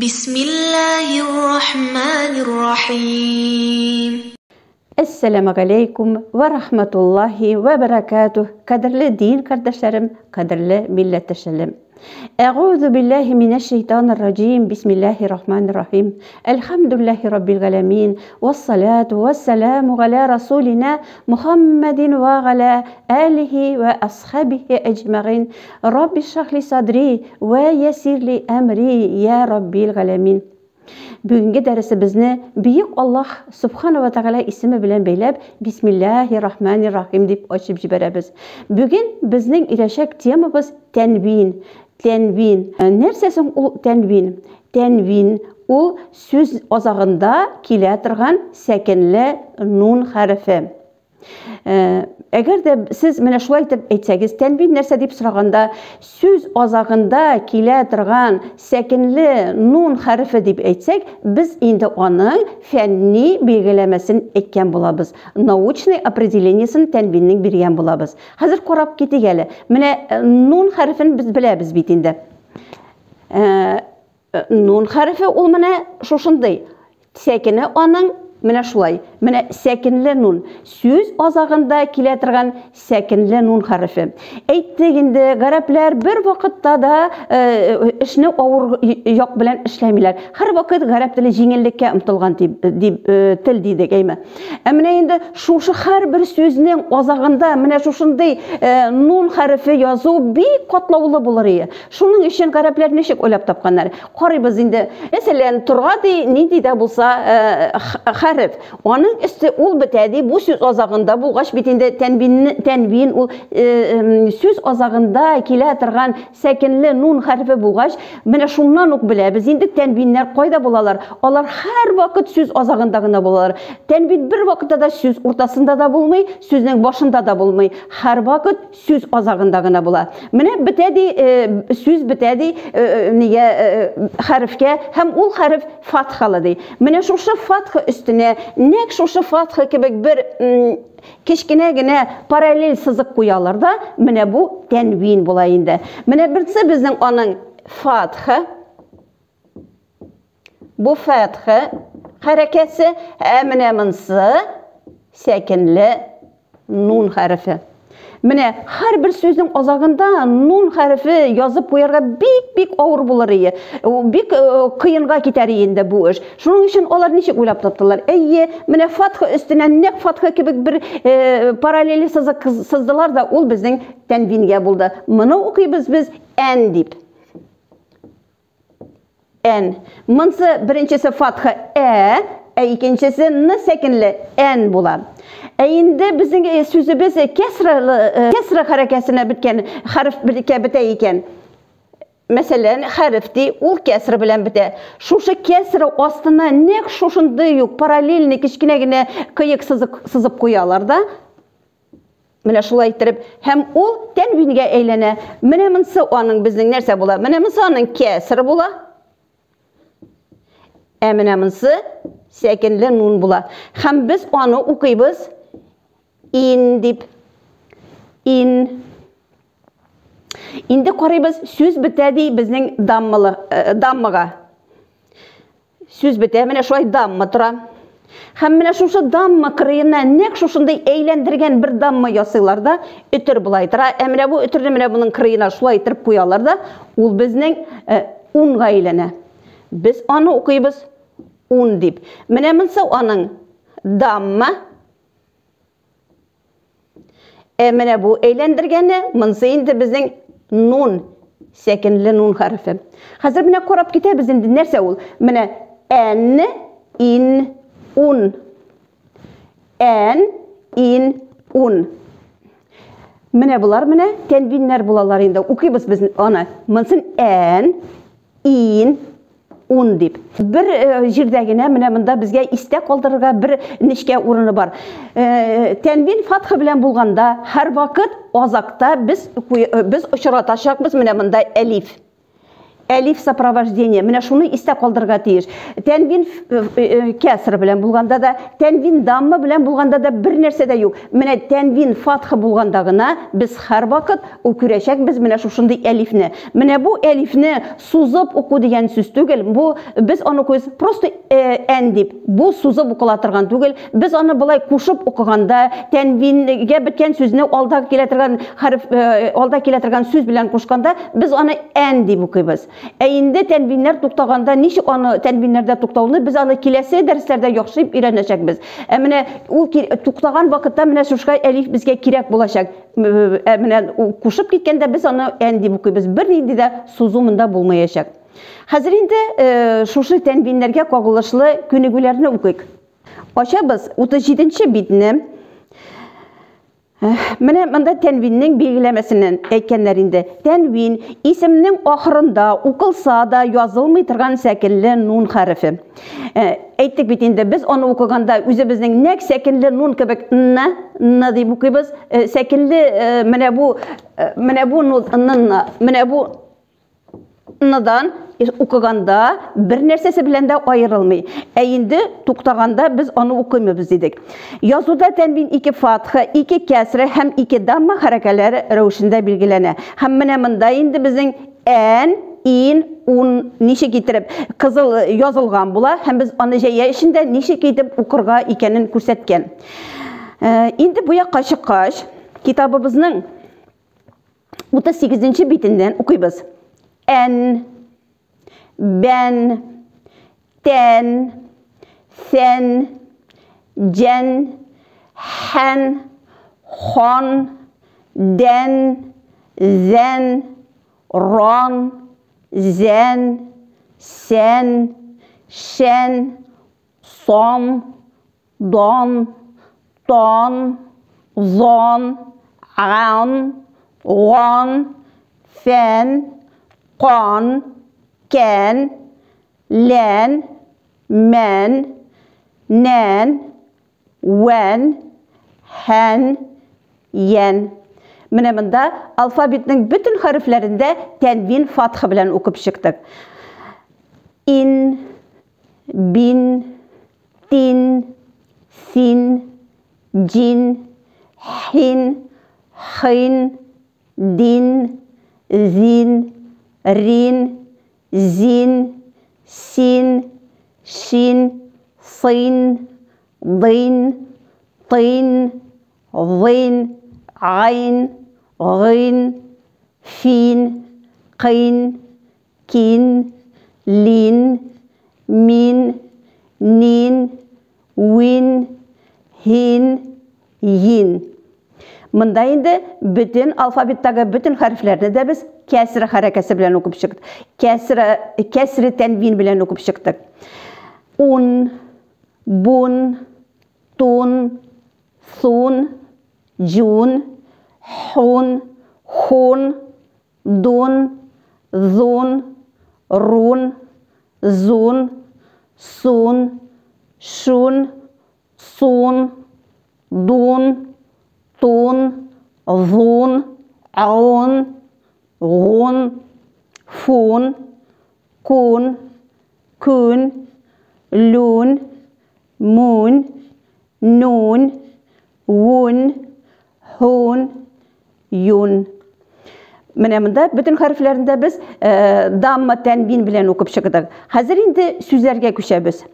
بسم الله الرحمن الرحيم. Assalamu alaikum ve rahmetullahi ve berekatuh. Kaderli din kardeşlerim, kaderli milletteşlerim. Euzu billahi mineşşeytanirracim. Bismillahirrahmanirrahim. Elhamdülillahi rabbil alamin. Ves salatu vesselamu ala rasulina Muhammedin ve ala alihi ve ashabihi ecmaîn. Rabbi şrahli sadri ve yessirli emri ya rabbil alamin. Бүгінгі дәрісімізді Бүйік Аллах Субхана ва Тағала исімі білен бейлеп Бисмиллахи-рахмани-рахим деп ашып жіберебіз. Бүгін біздің ирешек темабыз тәнвин. Тәнвин. Нәрсесің ол тәнвин? Тәнвин ол сөз азағында келе тұрған сәкенлі нун харфі. Әгер де сіз менә шулай итеп әйтсәгез, тәнвин нәрсә дип сораганда, сүз азагында килә торган сәкенле нун хәрефе дип әйтсәк, без инде аның фәнни билгеләмәсен әйткән булабыз. Научный определениесен тәнвиннең биргән булабыз. Хәзер карап китик әле. Менә нун хәрефен без беләбез бит инде. Нун хәрефе ул менә шушындый. Сәкене аның менә шулай. Менә сәкенле нун. Сүз азагында килә торган сәкенле нун хәрефе. Әйттек инде, гарәпләр бер вакытта да эшне авыр як белән эшләмиләр. Һәр вакыт гарәп теле җиңеллеккә омтылган дип тел дидек, әйме. Менә инде шушы һәрбер сүзнең азагында менә шушындый нун хәрефе язу бик катлаулы булыр иде. Шуның өчен гарәпләр ничек уйлап тапканнар? Карыйбыз инде. Мәсәлән, торгады нинди дә булса хәреф. Аның üstü ул бетәди, бу сүз азагында булгач бит инде тәнвин ул сүз азагында килә торган сәкенле нун хәрфе булгач, менә шуннан ук беләбез инде тәнвиннәр кайда булалар. Алар һәр вакыт сүз азагында гына булалар. Тәнвин бер вакытта да сүз уртасында да булмый, сүзнең башында да булмый. Һәр вакыт сүз азагында гына була. Менә бетәди, сүз бетәди хәрефкә һәм ул хәреф фатхалы ди. Менә шушы фатха өстенә нәк шушы фатха кебек бер кечкенә генә параллель сызык куялар да, менә бу тәнвин була инде. Менә берсе безнең аның фатха, бу фатха хәрәкәсе, менә монсы сәкенле нун хәрефе. Менә һәр бер сүзнең азагында нун хәрефе язып куярга бик авыр булыр иде. Бик кыенга китәр инде бу эш. Шуның өчен алар ничек уйлап таптылар? Әйе, менә фатха өстенә нәк фатха кебек бер параллель сызык сыздылар да, ул безнең тәнвингә булды. Моны укыйбыз biz ән дип. Ән. Монсы беренчесе фатха икенчесе н сәкенле ән була. Инде безнең сүзебез кәсра хәрәкәсенә биткән хәреф бетә икән. Мәсәлән, хәрефти ул кәср белән бетә. Шушы кәср астына нәк шушындый ук параллельный кечкенә генә кыек сызып куялар да. Менә шулай итеп, һәм ул тәнвингә әйләнә. Менә монсы аның безнең нәрсә була? Менә монсы аның кәср була. Менә монсы сәкенле нун була. Һәм без аны укыйбыз ин дип. Ин. Инде карыйбыз, сүз бетәди безнең даммага. Сүз бетә, менә шулай дамма тора. Һәм менә шушы дамма кырыена нәк шушындай әйләндергән бер дамма ясыйлар да, үтер булай тора. Менә бу үтерне менә буның кырыена шулай итеп куялар да, ул безнең унга әйләнә. Без аны укыйбыз ун дип. Менә монсы аның дамма. Менә бу әйләндергәне монсы инде безнең нун, сәкенле нун хәрефе. Хәзер менә карап китәбез инде нәрсә ул? Менә ән, ин, ун. Ән, ин, ун. Менә булар, менә тәнвиннәр булалар инде. Укыйбыз без аны. Монсын ән, ин, ун дип. Бер җирдә генә менә монда безгә истә калдырырга бер нечкә урыны бар. Тәнвин фатха белән булганда һәр вакыт азакта без очратачакбыз менә монда әлиф. әлиф сопровождение. Менә шуны истә калдырга тиеш. Тәнвин кәср белән булганда да, тәнвин дамма белән булганда да бер нәрсә дә юк. Менә тәнвин фатха булганда гына без һәр вакыт күрәчәкбез менә шушындый әлифне. Менә бу әлифне сузып уку дигән сүз түгел. Бу без аны күз просто ән дип. Бу сузып укыла торган түгел. Без аны былай кушып укыганда, тәнвингә беткән сүзне алда килә торган хәреф, алда килә торган сүз белән кушканда, без аны ән дип укыйбыз. Инде тәнвиннәр туктаганда ничек аны тәнвиннәрдә туктауны без аны киләсе дәресләрдә яхшып өйрәнәчәкбез. Менә ул туктаган вакытта менә шушка әлиф безгә кирәк булачак. Менә кушып киткәндә без аны ән дип укыйбыз. Бернинди дә сузу монда булмаячак. Хәзер инде шушы тәнвиннәргә кагылышлы күнегүләрне укыйк. Ачабыз 37-нче битне. Менә монда тәнвиннең билгеләмәсеннән әйткәннәр инде. Тәнвин исемнең ахырында укылса да язылмый торган сәкенле нун хәрефе. Әйттек бит инде, без аны укыганда үзебезнең нәк сәкенле нун кебек на дип укыйбыз. Сәкенле менә бу ныдан укыганда бер нәрсәсе белән дә аерылмый. Инде туктаганда без аны укымыйбыз дидек. Язуда тәнвин 2 фатха, 2 кәсре һәм 2 дамма хәрәкәләре рәвешендә билгеләнә. Һәм менә монда инде безнең ән, ин, ун ничек итеп кызыл язылган була һәм без аны җәя эчендә ничек итеп укырга икәнен күрсәткән. Инде бу якка чыккач, китабыбызның 38-нче битеннән укыйбыз. Ән, бән, тән, сән, жән, һән, хан, дән, зән, ран, зән, сән, шән, сан, дан, тан, зан, ан, ган, фән, قان كان لان من نان وان هن ين. Менә монда алфавитның bütün хәрефләрендә тәнвин фатха белән укып чыктык. Ин, бин, тин, син, джин, хин, хин, дин, зин, рин, зин, син, шин, син, дин, тин, вин, айн, гин, фин, кин, кин, лин, мин, нин, вин, хин, йин. Монда инде bütün алфавиттагы bütün хәрефләрне дә без кәср хәрәкәсе белән укып чыктык. Кәср тәнвин белән укып чыктык. Ун, бун, тун, сун, джун, хун, хун, дун, зун, рун, зун, сун, шун, сун, дун, тун, зун, аун, гун, фун, кун, күн, лун, мун, нун, вун, хун, юн. Менә монда bütün хәрефләрендә без дамма тәнвин белән укып чыктык. Хәзер инде сүзләргә күчәбез.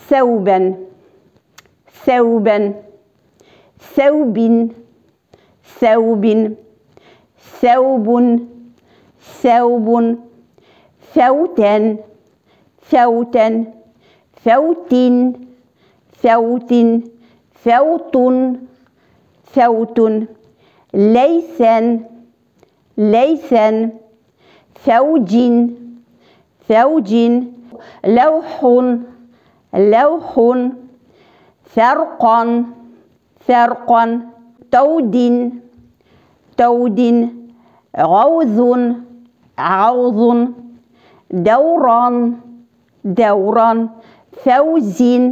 Сәүбән, сәүбән, сәүбин, сәүбин, сәүбун, сәүбун, фәүтән, фәүтән, фәүтин, фәүтин, фәүтун, фәүтун, ләйсән, ләйсән, фәүҗин, фәүҗин, ләүхун, ләүхун, фәрқан, фәрқан, тәудин, тәудин, ғаузун, ғаузун, дәуран, дәуран, фәузин,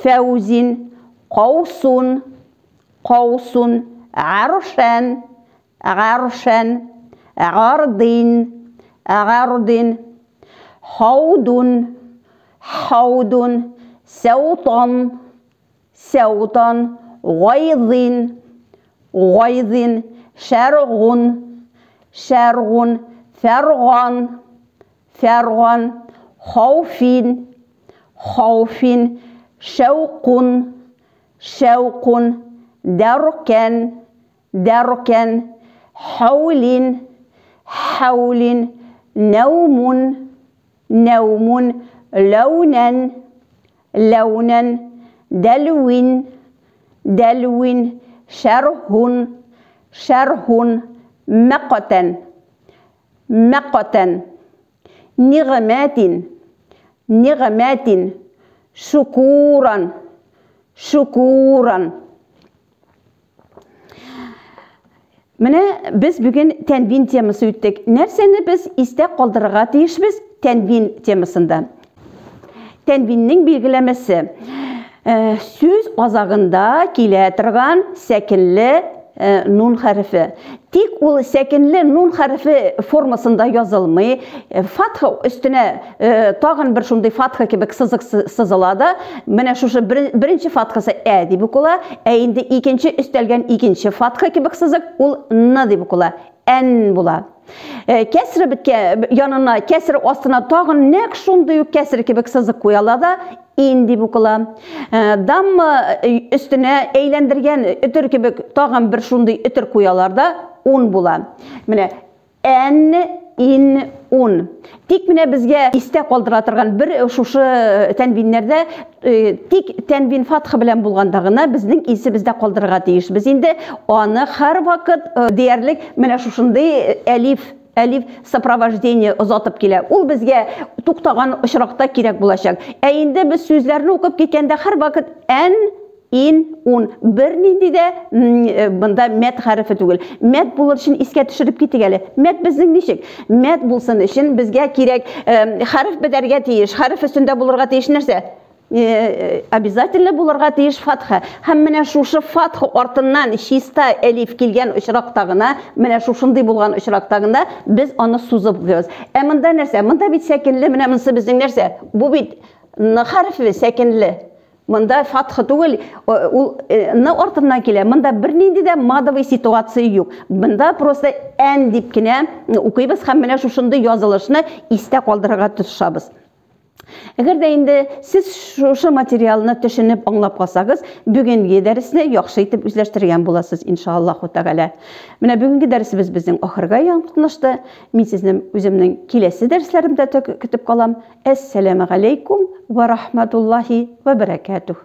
фәузин, қаусун, قوس عرشا عرشا عرض عرض حوض حوض صوتا صوتا غيظ غيظ شرغ شرغ فرغا فرغا خوف خوف شوق شوق دركا دركا حول حول نوم نوم لونا لونا دلو دلو شره شره مقتا مقتا نغمات نغمات شكورا شكورا. Міне біз бүгін тәнвин темасы өттік. Нәрсені біз істе қалдырға тиішбіз тәнвин темасында. Тәнвиннің белгілемесі сөз азағында келе тұрған сәкінлі нун хәрфі. Тек ол сәкінлі нун хәрфі формасында yazılмай, фатха үстіне тағын бір шундай фатха кебек сызық сызылады. Міне шушы бірінші фатхасы ә деп оқыла, әйінді екінші үстелген екінші фатха кебек сызық, ол н деп оқыла, ән бола. Кәсірі бітке, янына кәсірі астына тағын нәк шундай кәсірі кебек сызық қойалады, ин деп оқыла. Дам үстіне әйлендірген үтір кебек тағын бір шундай үтір қойаларда он бола. Міне ән, ин, он. Тек міне бізге істе қалдыратырған бір шушы тәнвинлерді тек тәнвин фатхы білен болғандағына біздің есі бізде қалдырға тейіш. Біз енді оны қар вақыт дерлік міне шушындай әлиф сопровождение ұзатып келе. Ол бізге тоқтаған ұшырақта керек болашақ. Әйінде біз сөздерін оқып кеткенде қар вақыт ән, ин, он. Бірнінде де бұнда мәт харфі түгіл. Мәт болыр үшін еске түшіріп кетік әлі. Мәт біздің нешік? Мәт болсын үшін бізге керек харф бідерге тейіш. Харф үстінде болырға тейіш нәрсе? Обязательно болырға тейіш фатха. Хәм менә шушы фатха артынан шиста әлиф келген ұшырақтағына, менә шушындай болған ұшырақтағында біз оны сузып көз. Мұнда нәрсе? Мұнда бит сәкінлі, менә мұнсы біздің нәрсе? Бұл бит харфі сәкінлі. Мұнда фатха түгіл, ны артынан келе. Мұнда бірнейді де мадовый ситуация yok. Мұнда просто ән деп кене оқибыз, һәм менә шушынды язылышыны истә қалдырға тұтышабыз. Әгер де енді сіз шушы материалыны түшініп аңлап қалсаңыз, бүгінгі дәрісіне яқшы етіп үзләштірген боласыз, иншаллаху тағала. Міне бүгінгі дәрісіміз біздің ақырға яңғытынышты. Мен сіздің өзімнің келесі дәріслерімді күтіп қалам. Әссәләму алейкум ва рахматуллахи ва баракатух.